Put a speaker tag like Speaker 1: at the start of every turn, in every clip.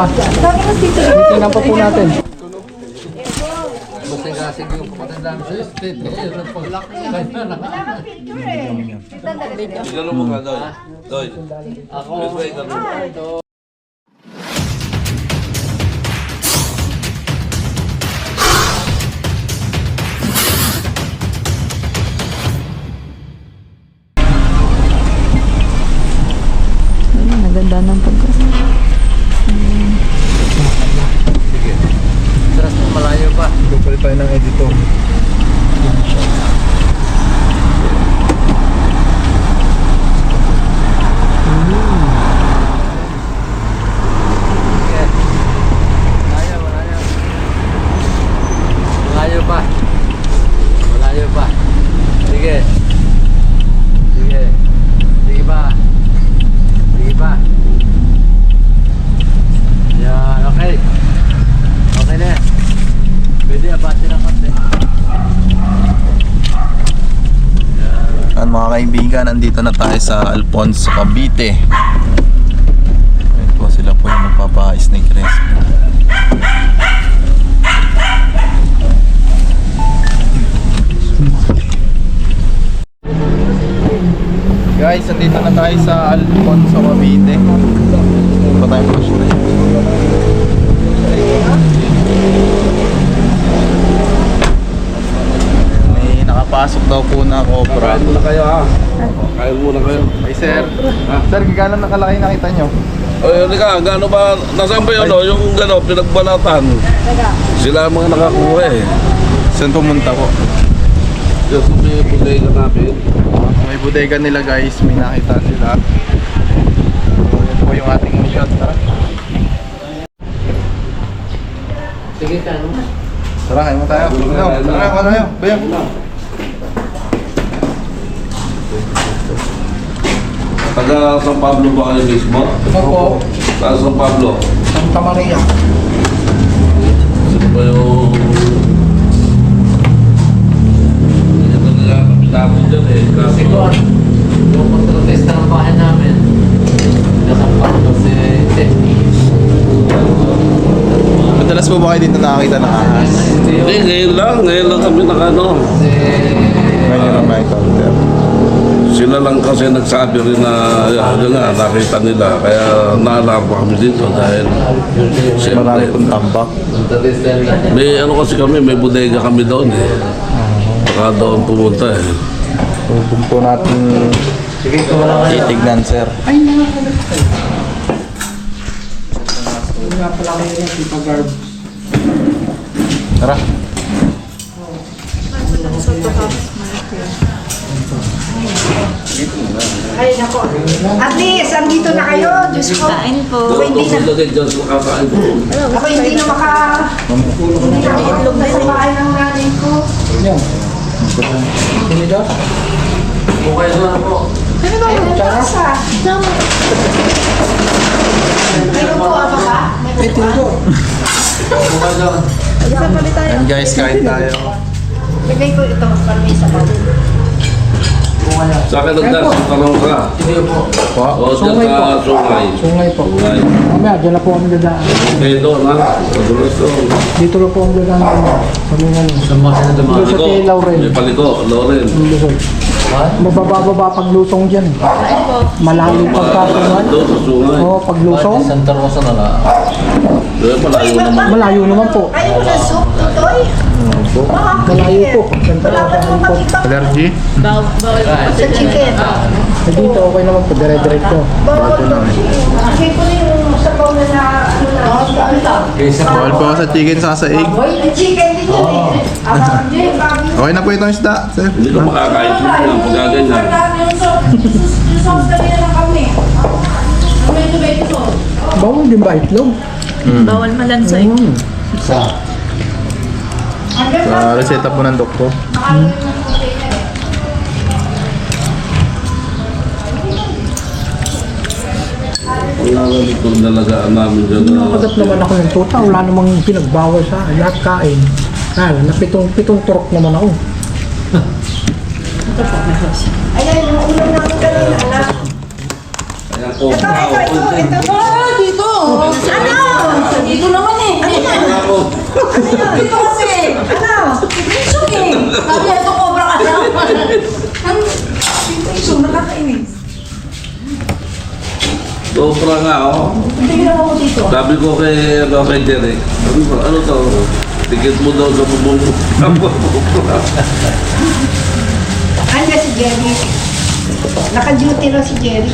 Speaker 1: Titingnan pa po natin.
Speaker 2: Masing-asing yung kapatid namin sa estate.
Speaker 3: Gano'n mo ka, Doy? Doy.
Speaker 2: Ako.
Speaker 4: Naganda ng pagkas.
Speaker 2: Sige. Terus malayo pa.
Speaker 1: Papalit tayo ng editor.
Speaker 2: Malayo pa. Malayo pa. Sige. Sige. Sige pa. Sige pa. Yan, okay. Okay na yan. Pwede abati ng konti.
Speaker 5: At mga kaibigan, nandito na tayo sa Alfonso, Cavite. Ayan po, sila po yung magpapa-snake rescue. Guys, nandito na tayo sa Alfonso, Cavite. Pa tayo pa may nakapasok daw po na cobra.
Speaker 3: Kain muna kayo, ha? Kain muna kayo.
Speaker 5: Ay sir, sir, gano'n nakalaki nakita nyo?
Speaker 3: Ay, halika, gaano ba? Nasaan ba yun, no? Yung gano'n, pinagbalatan. Sila ang mga nakakuha, eh.
Speaker 5: Saan pumunta po?
Speaker 3: Just may bodega namin.
Speaker 5: May bodega nila guys, may nakita sila. So, yan po yung ating shot. Tara,
Speaker 2: Sige ka, no?
Speaker 5: tara, kain mo tayo. Tara, tayo. Bayan.
Speaker 3: Taga San Pablo ba kayo mismo?
Speaker 1: Opo.
Speaker 3: Taga San Pablo.
Speaker 1: Santa Maria.
Speaker 3: Sino ba yung... Ito nila kami namin dyan, eh.
Speaker 2: Kasi ko, yung kontrotesta ng bahay namin. Nasampan ko si Tiffany.
Speaker 5: Madalas po ba kayo dito nakakita ng ahas?
Speaker 3: Hindi, ngayon lang kami nakano.
Speaker 2: Si...
Speaker 5: Ngayon lang may counter.
Speaker 3: Sila lang kasi nagsabi rin na yun nga, nakita nila. Kaya naalarm kami dito dahil
Speaker 5: Marami
Speaker 3: siyempre,
Speaker 5: pong tambak.
Speaker 2: kontrotesta nila.
Speaker 3: may ano kasi kami, may bodega kami doon eh. Baka doon pumunta eh.
Speaker 5: Huwag po natin titignan sir.
Speaker 1: Nga pala kayo yung Tita Garb.
Speaker 5: Tara.
Speaker 6: Ay, nako. At least, andito na kayo. Diyos ko.
Speaker 4: Kain po.
Speaker 3: Doon pumunta din dyan sa makakain po.
Speaker 6: Ako hindi na maka-itlog na sa bahay ng nanay ko.
Speaker 1: Yan. Tinidor?
Speaker 2: Okay na po.
Speaker 6: Ano ba yung tasa? May kukuha pa ba?
Speaker 1: May tinidor.
Speaker 2: Okay na.
Speaker 5: And guys, kain tayo.
Speaker 6: Lagay ko ito para may sabaw.
Speaker 3: Sa akin nagdas, tanong ka.
Speaker 2: Sige po.
Speaker 3: O, dyan
Speaker 1: Sungay
Speaker 3: sa
Speaker 1: po.
Speaker 3: Sungay.
Speaker 1: Sungay po.
Speaker 3: Sungay.
Speaker 1: Mamaya, dyan na po kami dadaan.
Speaker 3: Okay, doon ha. Madulas doon.
Speaker 1: Dito na po kami dadaan. Sabi nga nun.
Speaker 2: Sa mga sinadama.
Speaker 1: Sa kay Laurel.
Speaker 3: May paliko, Laurel.
Speaker 1: Yung Luzon. Mababa paglusong dyan. Malayo pagkasungan.
Speaker 3: Doon sa Sungay.
Speaker 1: Oo, paglusong.
Speaker 2: Santa Rosa na lang.
Speaker 3: Doon, malayo naman.
Speaker 1: Malayo naman po.
Speaker 6: Ayaw mo na soup, tutoy?
Speaker 1: Malayo po.
Speaker 6: Wala pa naman mag-ibang
Speaker 5: Allergy?
Speaker 6: sa chicken.
Speaker 1: Eh, dito okay naman po. Dire-diretso.
Speaker 6: Bawal mag Lagay ko na yung sabaw na ano.
Speaker 2: Kaysa po.
Speaker 5: Bawal po ako sa chicken saka sa egg.
Speaker 6: Boy, chicken din yun eh. Hindi, babi.
Speaker 5: Okay na po itong isda, sir.
Speaker 3: Hindi ka makakain mo yan. Pagkaganyan.
Speaker 6: Yung sauce na nila lang kami. May tomato sauce.
Speaker 1: Bawal din ba itlog?
Speaker 4: Bawal malansa eh.
Speaker 5: Sa reseta po ng doktor.
Speaker 3: Wala naman itong dalagaan namin dyan.
Speaker 1: Nakagat naman ako ng tuta. Wala namang pinagbawal sa akin. Lahat kain. Na pitong turok naman ako.
Speaker 6: Ayan, yung ulam namin kanina, anak.
Speaker 3: Kaya po,
Speaker 6: Ito. Ah, dito. Ano? Dito naman eh. Ano? Dito kasi. Ano? Pinsong eh. Sabi niya, ito cobra ka na. Ang pinsong, nakakainis.
Speaker 3: Sobra nga, oh.
Speaker 6: Tingnan ako dito.
Speaker 3: Sabi ko kay Jerry, ano to? Tikit mo daw sa bubong mo.
Speaker 6: Anda si Jerry. Naka-duty raw si Jerry.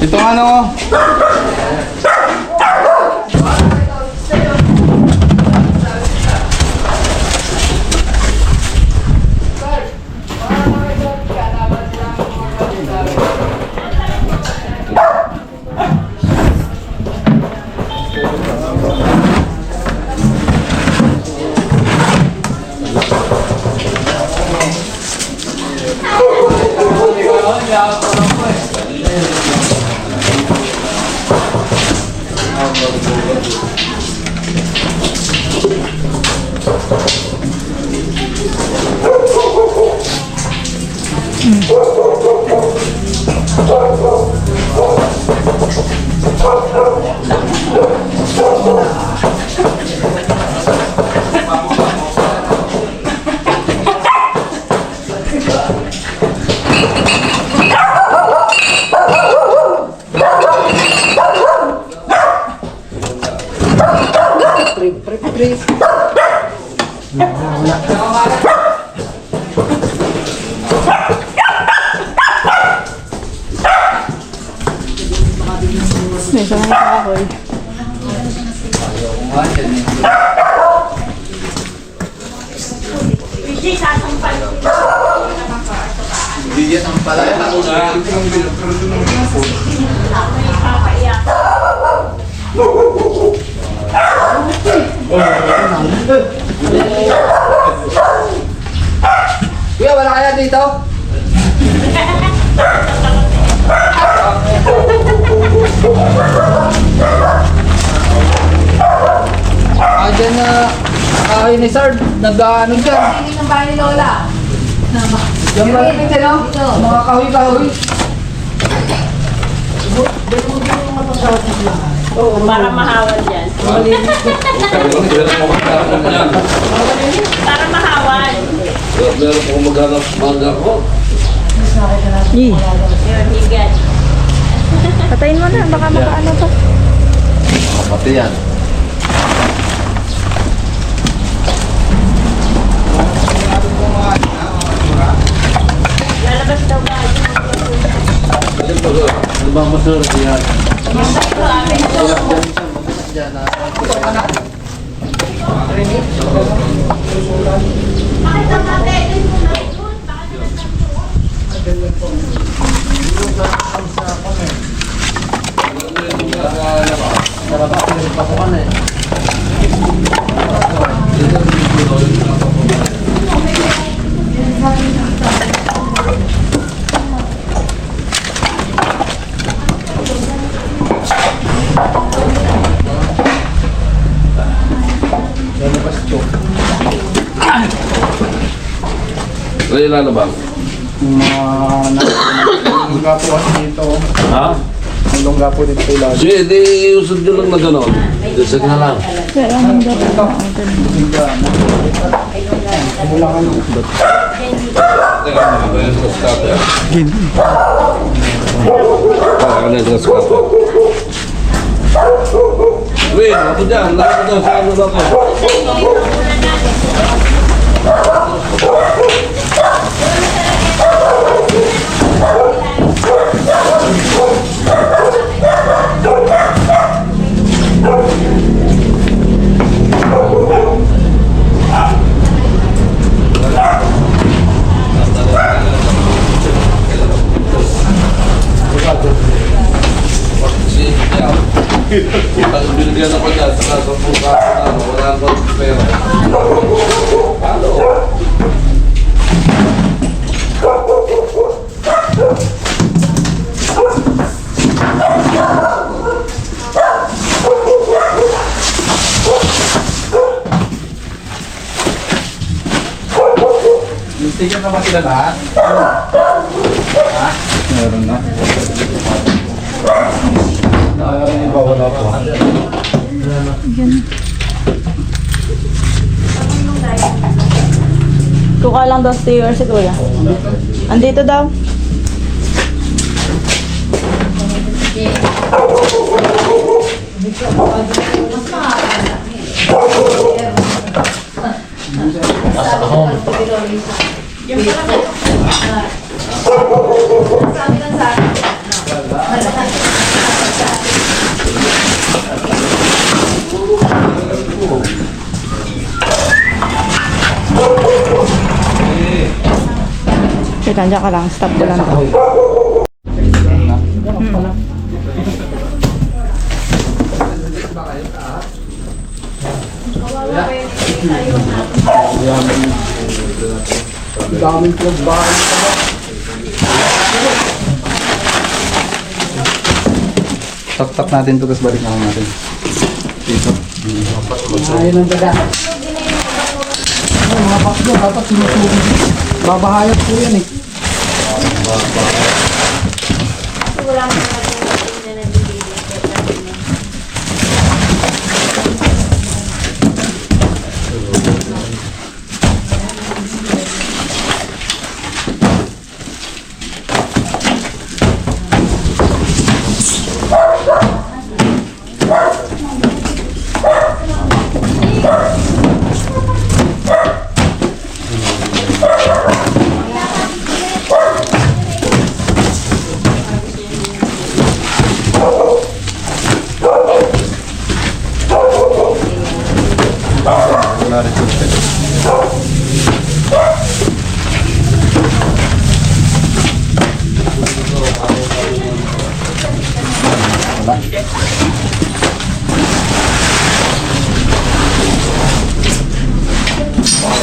Speaker 5: Ito ano?
Speaker 4: May sa mga kahoy.
Speaker 2: Kuya, wala kaya dito? Dyan na kahoy ni Sir, nag-ano dyan.
Speaker 6: Hindi ng bahay ni Lola.
Speaker 2: Dyan ba? Mga kahoy-kahoy.
Speaker 4: Para mahawal yan. Para mahawal.
Speaker 3: Meron ko maghanap mangga ko.
Speaker 4: Yun, higad. Patayin mo na, baka makaano pa.
Speaker 5: Pati yan.
Speaker 2: Nagmamasura siya.
Speaker 3: Ano yung lalabas?
Speaker 1: Lungga po kasi dito.
Speaker 3: Ha?
Speaker 1: Ang lungga po dito sa ilalim.
Speaker 3: Sige, di usod nyo lang na gano'n.
Speaker 2: Dasag na lang.
Speaker 4: Pero anong dapat?
Speaker 1: Mula ka nung
Speaker 3: Teka, ano yung traskato yan? Ano yung traskato? Wait, ako dyan. Lahat ko dyan. Saan mo na ako? Pag binigyan ako dyan, saka 10 kaso na, wala akong pera. Ano?
Speaker 1: Tignan naman sila lahat. Ha? Meron na. Meron iba, wala po.
Speaker 4: Kuka lang daw steward si Kuya. Andito daw.
Speaker 2: Nasa kahon.
Speaker 4: Wait, nandiyan ka lang. Stop ko lang.
Speaker 1: Daming pinagbahan.
Speaker 5: Tap-tap natin to, tapos balik na lang natin. Dito.
Speaker 1: Ayun ang daga. Mga baklo, dapat sinusubo. Babahayat po yan eh.
Speaker 4: Wala mo na nabibili.
Speaker 5: Wala rin ito.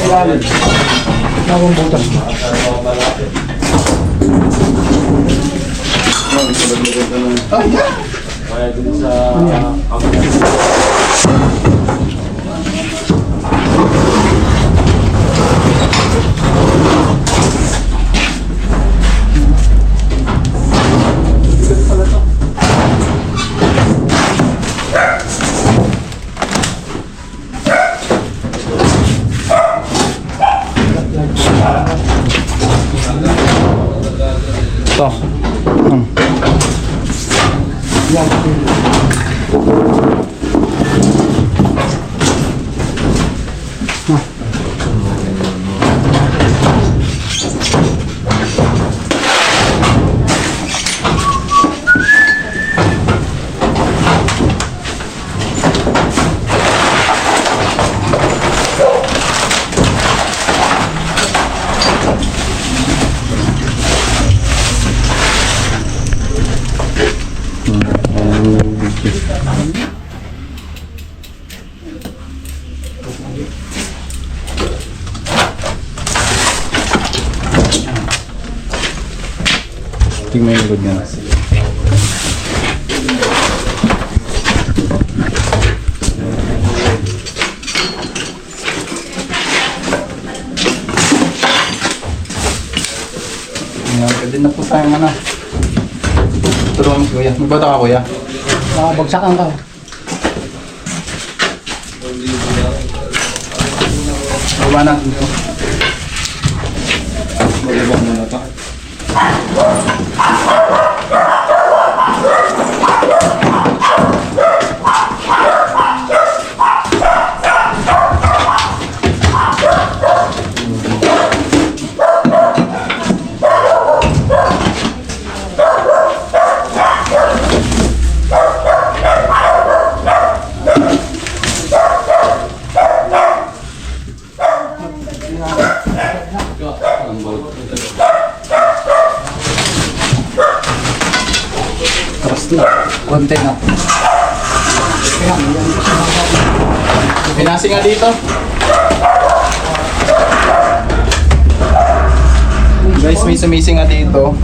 Speaker 1: Ilalim. Nakong butas mo. Ay, yan!
Speaker 2: Kaya dun sa...
Speaker 5: Ito.
Speaker 1: Yan.
Speaker 5: Tingnan yung likod nga. Pwede na po tayong ano. Tulungan mo kuya. Magbata ka kuya.
Speaker 1: Bagsakan ka.
Speaker 5: Baba na. Bababa mo na ito. Konti na. Pinasi nga dito. Guys, may sumisi nga dito.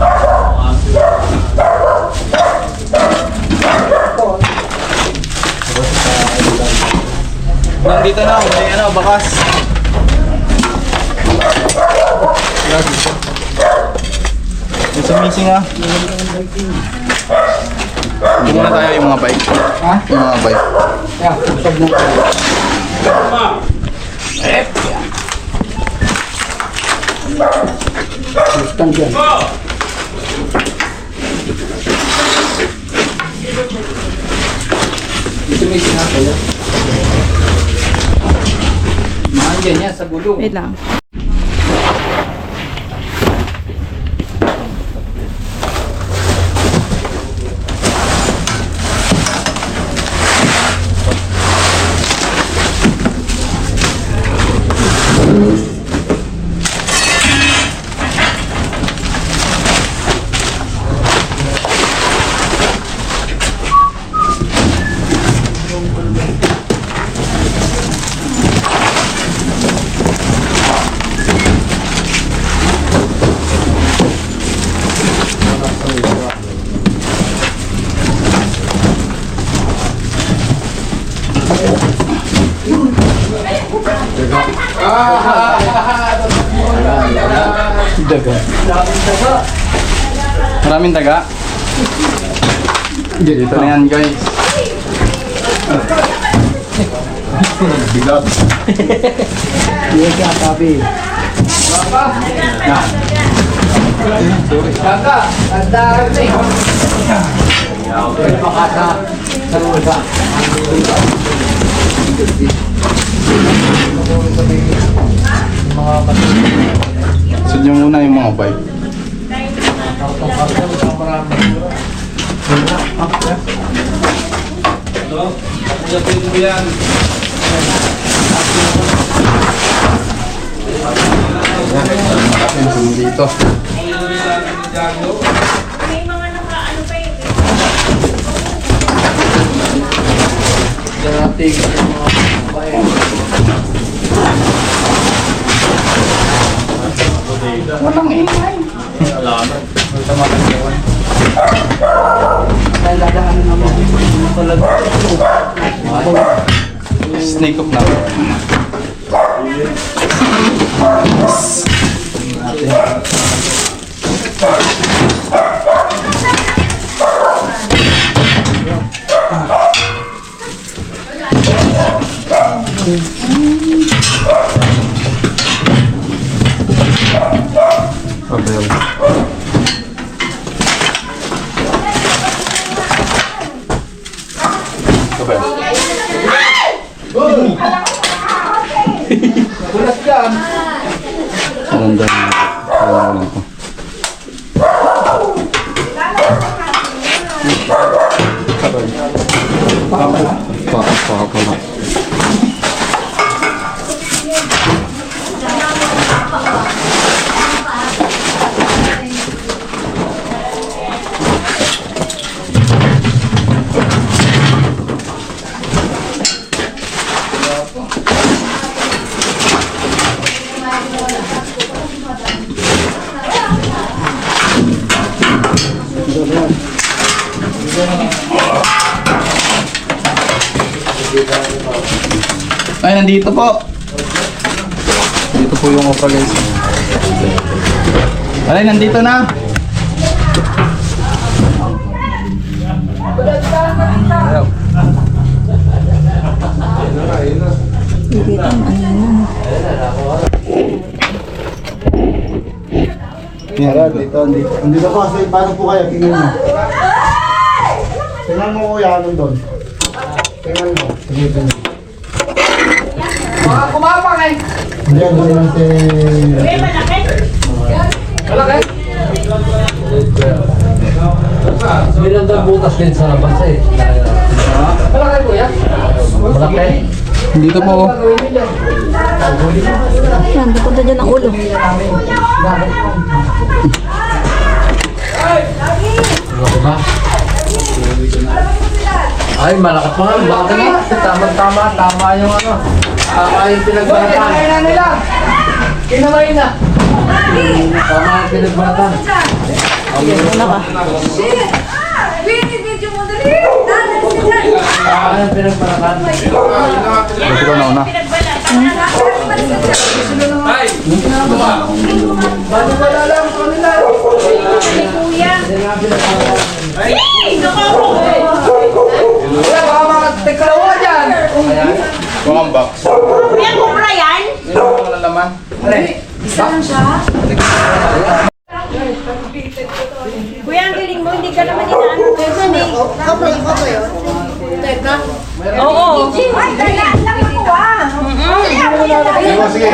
Speaker 5: Nandito na, may ano, bakas. May sumisi nga. Hindi muna tayo yung mga bike. Ha? Yung mga bike.
Speaker 1: Yeah, usap mo. Stand dyan.
Speaker 2: Ito may sinapay. Mahal yan yan sa gulong.
Speaker 4: Wait lang.
Speaker 5: Daga. Maraming daga. Dito na yan guys. Bigat.
Speaker 1: Yan siya, sabi.
Speaker 2: Kaka, anda rin. Pakasa sa rusa.
Speaker 5: Sunod nyo muna yung mga bike. Yan, dito.
Speaker 2: Dating mga bayan.
Speaker 5: Walang ingay. Snake up na. Pabel. Pabel.
Speaker 2: Kulat yan.
Speaker 5: Ganda na. Wala ko. Papa. Ay, nandito po. Dito po yung opera guys. Ay, nandito na.
Speaker 7: Dito po kasi paano po kayo? Tingnan mo. Tingnan mo kuya, anong doon? Tingnan mo. Tingnan mo.
Speaker 2: Mga kumapang eh.
Speaker 7: Hindi, hindi lang si...
Speaker 2: Malaki. Bilang daw butas din sa labas eh. Malaki kuya. Malaki.
Speaker 5: Dito po.
Speaker 4: Yan, pupunta dyan ang ulo.
Speaker 2: Diba? Ay, malakas pa nga. Bakit na? Tama yung ano. Tama yung pinagbalatan. Kinamay na nila. Kinamay na. Tama yung pinagbalatan.
Speaker 4: Una ka.
Speaker 6: Video mo dali!
Speaker 2: Tama yung pinagbalatan.
Speaker 5: Dito na una. Buang box.
Speaker 6: Kuya, kumra yan?
Speaker 5: Wala laman.
Speaker 6: Isa lang siya? Kuya, ang galing mo, hindi ka naman inaano. Kapo yun? Teka? Oo. Ay, kaya lang ako ah.
Speaker 7: Sige.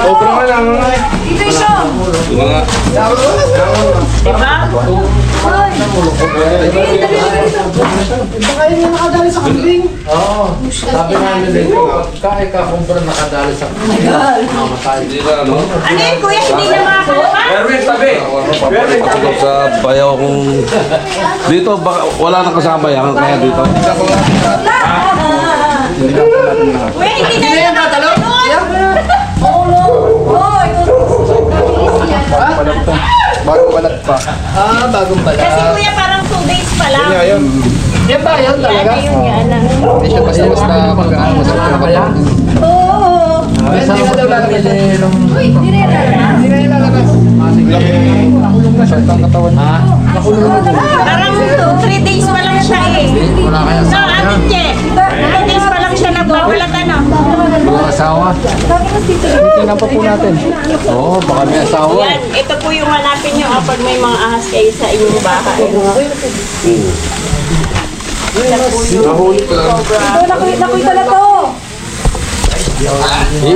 Speaker 6: Obra lang. Dito siya.
Speaker 3: Mga
Speaker 4: Diba?
Speaker 2: Oo. Sabi namin dito, kaya ka kumpara nakadali sa mamatay.
Speaker 3: hindi na ano.
Speaker 6: Ano yun, kuya? Hindi na makakuha?
Speaker 3: Papasok sa bayaw kong... Dito, baka, wala nang kasama yan. Kaya dito.
Speaker 6: Kuya, hindi na yan natalo? Oo,
Speaker 5: Bagong balat pa.
Speaker 6: kasi kuya parang 2 days pa lang.
Speaker 5: Ayun.
Speaker 2: Yan ba yan talaga?
Speaker 6: Yan lang.
Speaker 5: Hindi siya basta-basta pag-ano mo sa
Speaker 2: Kaya?
Speaker 6: Oo.
Speaker 2: Hindi na daw lalabas nung...
Speaker 6: Uy, hindi na yan.
Speaker 2: Hindi na yung lalabas.
Speaker 5: Short ang katawan.
Speaker 2: Ha?
Speaker 6: Parang 3 days pa lang siya eh.
Speaker 2: Wala kaya
Speaker 6: So, ano che? 2 days pa lang siya nagbabalat ano.
Speaker 2: Walang asawa?
Speaker 5: Tingnan pa po natin.
Speaker 2: Oo, baka may asawa.
Speaker 4: Yan, ito po yung hanapin nyo kapag may mga ahas kayo sa inyong bahay.
Speaker 6: Nakita na to.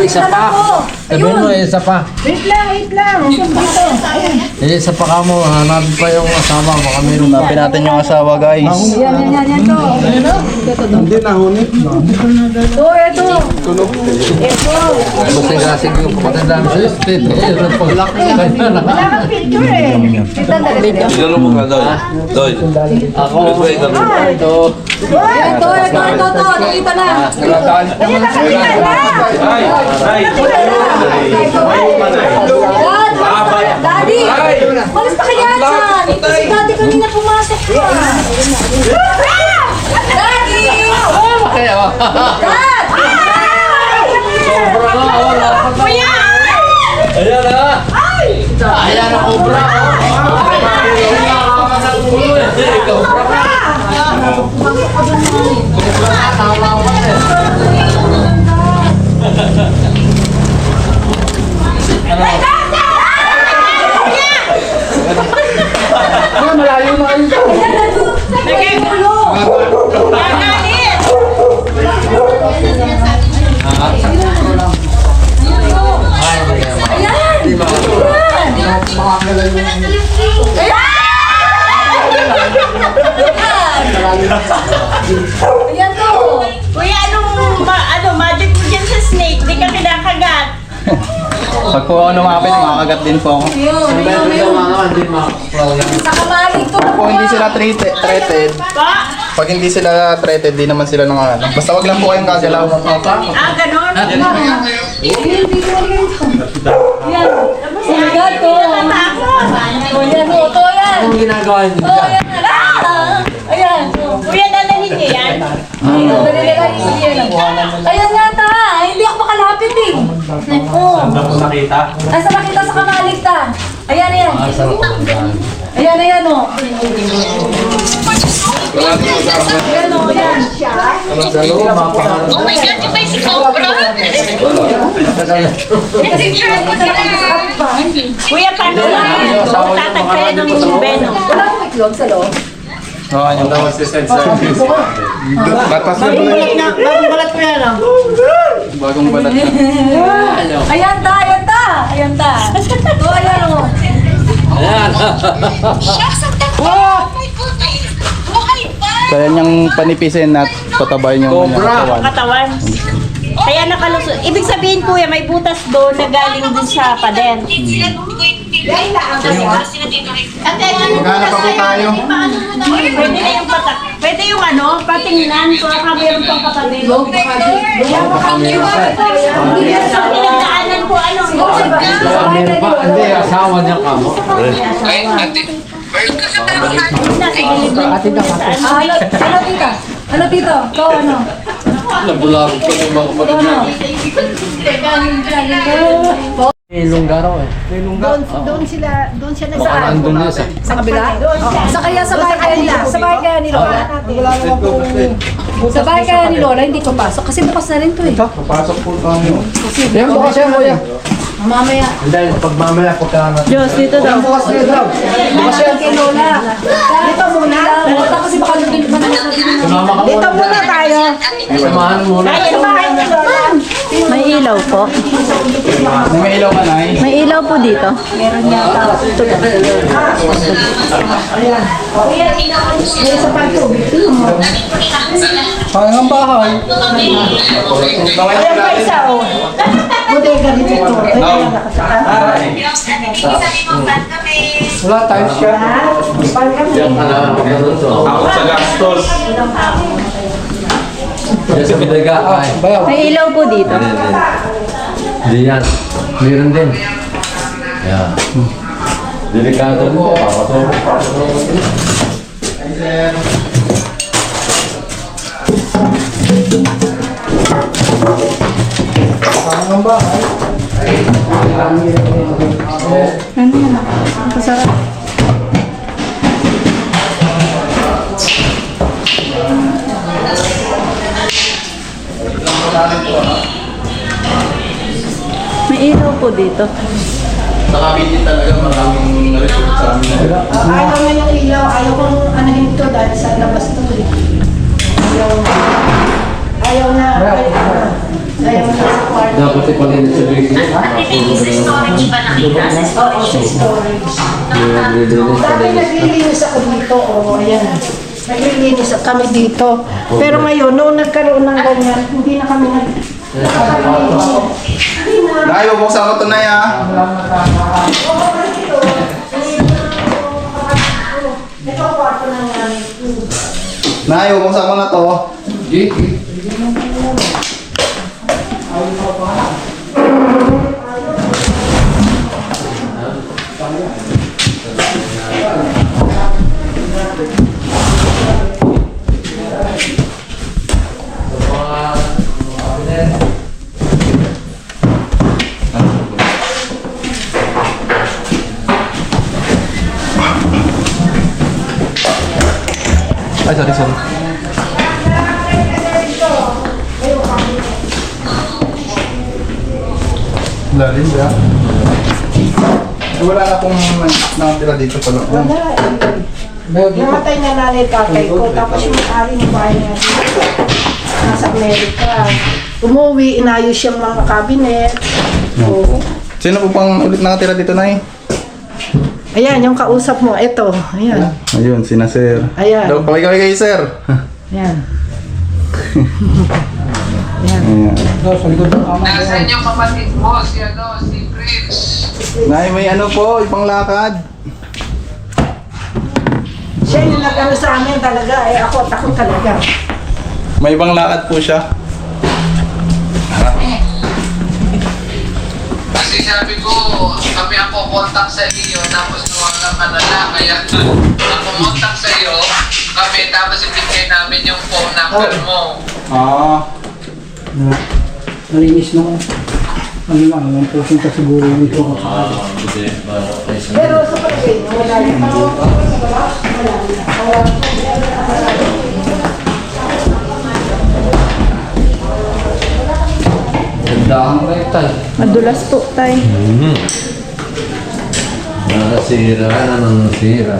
Speaker 2: Isa pa. Sabihin mo, isa pa.
Speaker 6: Wait lang.
Speaker 2: Isa pa ka mo, hanapin pa yung asawa. Baka mayroon na.
Speaker 5: Hanapin natin yung asawa guys.
Speaker 6: Yan to.
Speaker 7: Hindi nahunit.
Speaker 6: Ito.
Speaker 2: Kasi kasi yung kapatid namin sa estate.
Speaker 6: Wala kang picture eh.
Speaker 3: Igalo mo ka, Doy. Doy.
Speaker 2: Ako.
Speaker 3: Ito, igalo mo.
Speaker 2: Ito.
Speaker 6: Ito. Nakita na. Daddy! Malis pa kaya dyan! Ito si Daddy kanina pumasok pa. Daddy!
Speaker 2: Kaya ba?
Speaker 6: Dad!
Speaker 2: Sobra na. Wala pa.
Speaker 6: Kuya!
Speaker 2: Ayan na. Ayan na, obra. Malayo na kayo.
Speaker 6: Nagkagulo! Nagalit! Ayan to!
Speaker 4: Kuya, ano, magic mo dyan sa snake? Di ka kinakagat.
Speaker 5: Pag po ako lumapit, makakagat din po ako.
Speaker 6: Sa kamalig to na
Speaker 5: Kung hindi sila treated,
Speaker 4: Pa?
Speaker 5: pag hindi sila treated, di naman sila nang ano. Basta wag lang po kayong gagalaw.
Speaker 4: Ganon.
Speaker 6: Yan. Yan to.
Speaker 4: Natakot.
Speaker 6: yan, to yan.
Speaker 2: Anong ginagawa niyo
Speaker 6: To
Speaker 2: dyan?
Speaker 6: yan. Ayan.
Speaker 4: Kuya, dadalhin niyo yan.
Speaker 6: Ayan nga ta. Hindi ako makalapit eh. Oo. Ay, sa makita sa kamalig ta. Ayan, ayan. Ayan, ayan o. Ayan o, ayan.
Speaker 8: Oh my God, di ba si Cobra?
Speaker 4: Kuya, paano tatagkayan ng Beno?
Speaker 6: Wala akong itlog sa loob.
Speaker 5: Oo, yung
Speaker 2: Tapos si Sensor.
Speaker 5: batas na pala yun.
Speaker 1: Bagong balat ko yan ah.
Speaker 5: Bagong balat na.
Speaker 6: Ayan ta, ayan ta. Ayan ta. O, ayan o.
Speaker 2: Ayan.
Speaker 8: My goodness! Buhay pa!
Speaker 5: Kaya niyang panipisin at patabayin yung
Speaker 2: Cobra.
Speaker 5: katawan.
Speaker 4: Katawan. Kaya nakalusot. Ibig sabihin, kuya, may butas doon na galing dun sa pader.
Speaker 5: Maghanap pa po tayo.
Speaker 4: Pwede na yung patak. Pwede yung ano, patingnan. Kung meron pang kapatid. Pinagdaanan ko ano.
Speaker 2: Meron pa? Hindi, asawa niya ka mo.
Speaker 6: Ano tita? Ano tito? Ikaw ano?
Speaker 2: Nabulag ko ng mga kapatid niya. May lunggaraw eh.
Speaker 6: Doon siya
Speaker 2: Baka
Speaker 6: nasaan?
Speaker 2: nandun niya sa...
Speaker 6: Sa kabila? Sa kaya sa bahay kaya nila? Sa bahay kaya ni Lola? Sa bahay kaya ni Lola, hindi papasok. Kasi bukas na rin to eh.
Speaker 5: Papasok po tayo.
Speaker 1: Yan bukas yan kuya.
Speaker 6: Mamaya.
Speaker 2: Hindi, pag mamaya pagka...
Speaker 4: Diyos, dito daw.
Speaker 1: Bukas yan daw.
Speaker 6: Bukas yan kay Lola. Dito muna. Basta kasi baka doon pa naman natin.
Speaker 2: Sumama ka muna.
Speaker 6: Muna tayo.
Speaker 2: Samahan muna.
Speaker 4: Sa bahay ni Lola.
Speaker 9: May ilaw po.
Speaker 5: May ilaw ka na eh.
Speaker 9: May ilaw po dito.
Speaker 6: Meron yata. May isa pang tubig.
Speaker 1: Parang ang bahay.
Speaker 6: Ayan pa isa oh. Bodega dito.
Speaker 1: Wala tayo siya.
Speaker 2: Diyan ka na magkaroon to.
Speaker 3: Ako sa gastos.
Speaker 2: Diyan sa Bidaga. Ay.
Speaker 1: Bayaw.
Speaker 9: May ilaw po dito.
Speaker 2: Hindi yan. Meron din. Yan. Delikado mo.
Speaker 1: Parang ang bahay.
Speaker 9: May ilaw po dito.
Speaker 5: Nakabiti talaga maraming resort sa amin.
Speaker 6: Ayaw na yung ilaw. Ayaw kong anahin ito dahil sa labas ito eh. Ayaw na. Ayaw na sa kwarto.
Speaker 2: Dapat ipalinis sa bigay.
Speaker 8: Storage ba nakita?
Speaker 6: Oo, sa storage. Dati naglilinis ako dito. Oo, ayan. Naglilinis kami dito. Pero ngayon, noong nagkaroon ng ganyan, hindi na kami
Speaker 5: Nay, bubuksan ko ito na ya.
Speaker 6: Ito ang kwarto ng nanay.
Speaker 5: Nay, bubuksan ko na to. Ay, sorry. Lalim ba? Wala na akong nakatira dito pala.
Speaker 6: Namatay na nanay tatay ko, tapos yung ari ng bahay niya dito. Nasa Amerika. Umuwi, inayos yung mga kabinet. Oo.
Speaker 5: Sino po pang ulit nakatira dito, Nay?
Speaker 6: Ayan, yung kausap mo, ito. Ayan.
Speaker 5: Ayun, sina Sir.
Speaker 6: Ayan.
Speaker 5: Daw, kaway kay Sir.
Speaker 6: Ayan.
Speaker 5: Ayan.
Speaker 1: Daw sa likod ng kama.
Speaker 10: Nasaan yung kapatid mo, si Prince?
Speaker 5: Nay, may ano po, ipang lakad.
Speaker 6: Siya yung nag-ano sa amin talaga, ako talaga.
Speaker 5: May ibang lakad po siya.
Speaker 10: Kasi Kasi sabi ko, kami ang kukontak sa iyo, tapos nawala ka na lang. Kaya ang kumontak sa iyo, kami, tapos ibigay namin yung phone number mo.
Speaker 1: Na, nalinis nung ano lang, yung pusin ka siguro yung ito ko sa akin.
Speaker 6: Pero sa palagay niyo, wala yung
Speaker 2: Gandaan mo kayo tayo.
Speaker 9: Madulas po tayo.
Speaker 2: Nasira na nang nasira.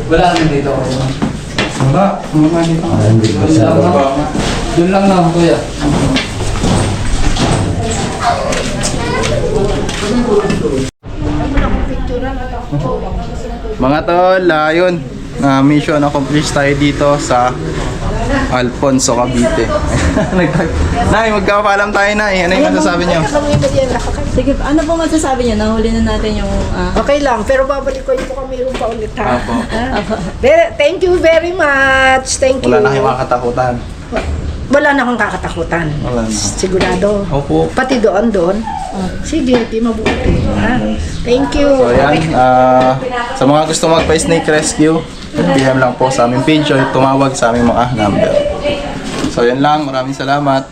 Speaker 2: Wala naman dito.
Speaker 1: Wala, mga dito.
Speaker 2: Hindi ba siya? Doon lang naman kuya.
Speaker 5: Mga tol, yun. Mission accomplished tayo dito sa Alfonso, Cavite. Nay, magkapaalam tayo, Nay. Ano yung masasabi niyo?
Speaker 9: Sige, ano po masasabi niyo? Nahuli na natin yung...
Speaker 6: Okay lang, pero babalik ko yung kami rin pa ulit ha.
Speaker 5: Apo.
Speaker 6: Thank you very much. Thank you.
Speaker 5: Wala na kayong makakatakutan.
Speaker 6: Wala na akong kakatakutan.
Speaker 5: Wala na.
Speaker 6: Sigurado.
Speaker 5: Opo.
Speaker 6: Pati doon. Sige, di mabuti. Ha? Thank you.
Speaker 5: So yan, sa mga gusto magpa-snake rescue, PM lang po sa aming page o tumawag sa aming mga number. So yan lang, maraming salamat.